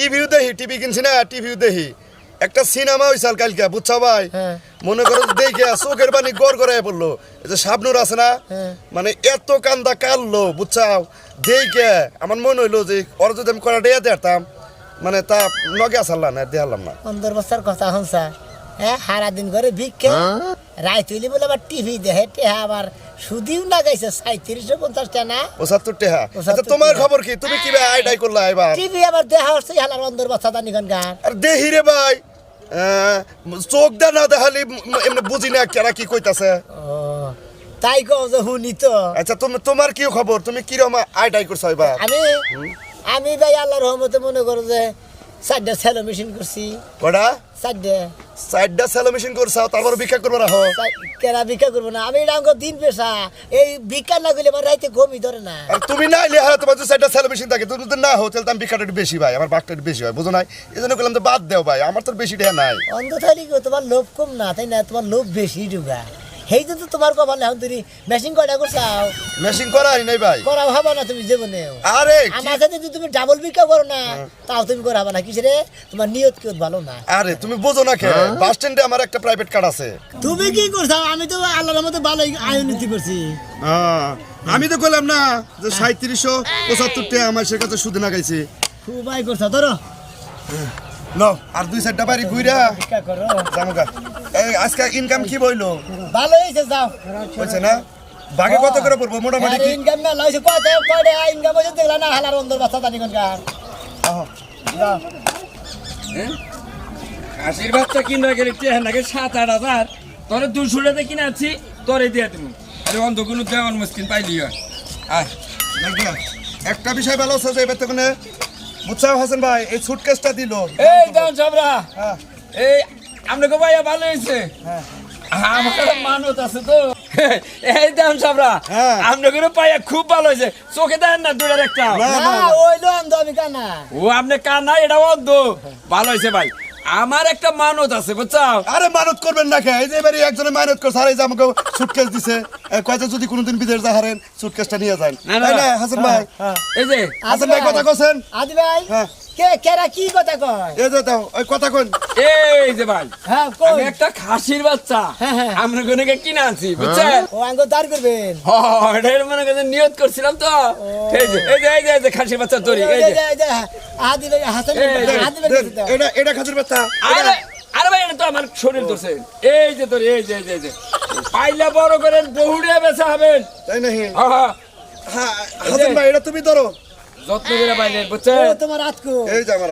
টিভিও দেখি, টিভি কিনছি না, টিভিও দেখি। একটা সিনেমা হইছাল কালকে, বুঝছো ভাই? মনে করো দেখে চোখের পানি গড় গড়ায় পড়লো। এই যে শাবনূর আছে না, মানে এত কান্দা কাঁদলো, বুঝছাও? দেখে আমার মনে হইলো যে ওর যদি আমি কড়া ডেয়া দেখতাম, মানে তা নগে আসাল্লা না, দেখালাম না। 15 বছর কথা হনসা, হ্যাঁ সারা দিন করে ভিক্ষে, রায় তুলি বলে আবার টিভি দেখে, টেহা আবার সুদিও না গাইছে 3750 টাকা না, 75 টাকা। আচ্ছা তোমার খবর কি? তুমি কি ভাই আইডাই করলা এবার? টিভি আবার দেখা হচ্ছে হালার 15 বছর দানি গান গান। আর দেহি রে ভাই, চোখ দা না দেখালি এমনি বুঝি না কেরা কি কইতাছে। ও তাই কও যে শুনি তো। আচ্ছা তোমার কি খবর? তুমি কিরকম আইডাই করছো এবার? আমি ভাই আল্লাহর রহমতে মনে করো যে 4টা সেলো মেশিন করছি। কটা? 4টা সেলো মেশিন করছাও, তারপর ভিক্ষা করবো না? হো কেরা ভিক্ষা করবো না? আমি এটা আমার দিন পেশা, এই ভিক্ষা না করলে আমার রাইতে ঘুমই ধরে না। আর তুমি না এলে হ্যাঁ তোমার যে 4টা সেলো মেশিন থাকে, তুমি যদি না হো তাহলে তো আমি ভিক্ষাটা একটু বেশি ভাই, আমার বাঘটা একটু বেশি হয়, বুঝো নাই? এই জন্য বললাম যে বাদ দেও ভাই, আমার তো বেশি টাকা নাই। অন্ধ থালি তোমার লোভ কম না, তাই না? তোমার লোভ বেশি ঢুকা, সেই তো তোমার কপাল এখন তুমি মেশিন কয়টা করছাও? মেশিন করাই নাই ভাই। করা হবে না তুমি জীবনে। আরে আমার সাথে যদি তুমি ডাবল ভিক্ষা করো না, তাও তুমি করা হবে না। কিসে রে? তোমার নিয়ত কি ভালো না। আরে তুমি বোঝো না কে, বাস স্ট্যান্ডে আমার একটা প্রাইভেট কার আছে। তুমি কি করছো? আমি তো আল্লাহর মধ্যে ভালো আয়োনিতি করছি। আমি তো কইলাম না যে 3775 টাকা আমার সে কাছে সুদে না গাইছে। খুবই করছো ধরো নো, আর 2-4টা বাড়ি ঘুইরা ভিক্ষা করো জামুকা। এই আজকে ইনকাম কি বইলো? ভালো হয়েছে, যাও হইছে না? ভাগে কত করে পড়বো মোটামুটি? কি ইনকাম না লইছে কত কয়টা ইনকাম হইছে দেখলা না? হালার অন্দর বাচ্চা জানি কোন গান। যাও খাসির বাচ্চা কিনা গেলে নাকি 7-8 হাজার, তোরে 200 টাকা কিনে আছি, তোরে দিয়ে তুমি। আরে অন্ধ কোনো দেওয়ার মুশকিল পাইলি হয়। আয় লাগবে। একটা বিষয় ভালো আছে যে এবার তো কোনে বুঝছো হাসান ভাই, এই সুটকেসটা দিল। এই দাম সাবরা, হ্যাঁ এই আপনাকে ভাইয়া ভালো হয়েছে। হ্যাঁ আমার মানত আছে তো। এই দাম সাবরা, হ্যাঁ। আপনাকে পাইয়া খুব ভালো হয়েছে। চোখে দেন না দুটার একটা। না ওইলো অন্ধ, আমি কানা। ও আপনি কানা, এটা অন্ধ। ভালো হয়েছে ভাই, আমার একটা মানত আছে বুঝছাও। আরে মানত করবেন না কে? এই যে এবারে একজনে মানত করছে, আর এই যে আমাকে সুটকেস দিছে, কয়টা যদি কোনোদিন বিদেশ যা হারেন সুটকেসটা নিয়ে যান। না, না, তাই না হাসান ভাই? এই যে হাসান ভাই কথা কছেন? আদি ভাই হ্যাঁ। কে কেরা কি কথা কয়? এই যে দাও ওই কথা কইন। এই যে ভাই, হ্যাঁ আমি কই? একটা খাসির বাচ্চা হ্যাঁ, হ্যাঁ। আমরা কোনকে কিনে আনছি বুঝছেন। ও আঙ্গ দাঁড় করবেন। এটার মনে করেন নিয়ত করছিলাম তো। এই যে এই যে এই যে এই যে খাসির বাচ্চা তৈরি। এই যে আদি ভাই হাসান আদি ভাই এটা এটা খাজুর বাচ্চা। আরে আরে ভাই, এটা তো আমার শরীর ধরছে। এই যে তোর এই যে এই যে পাইলা বড় করেন, বহুড়ে বেচা হবেন। তাই নাকি? হ্যাঁ হ্যাঁ হাসান ভাই এটা তুমি ধরো। যত্ন করে পাইলেন বুঝছেন। তোমার আতকো এই যে আমার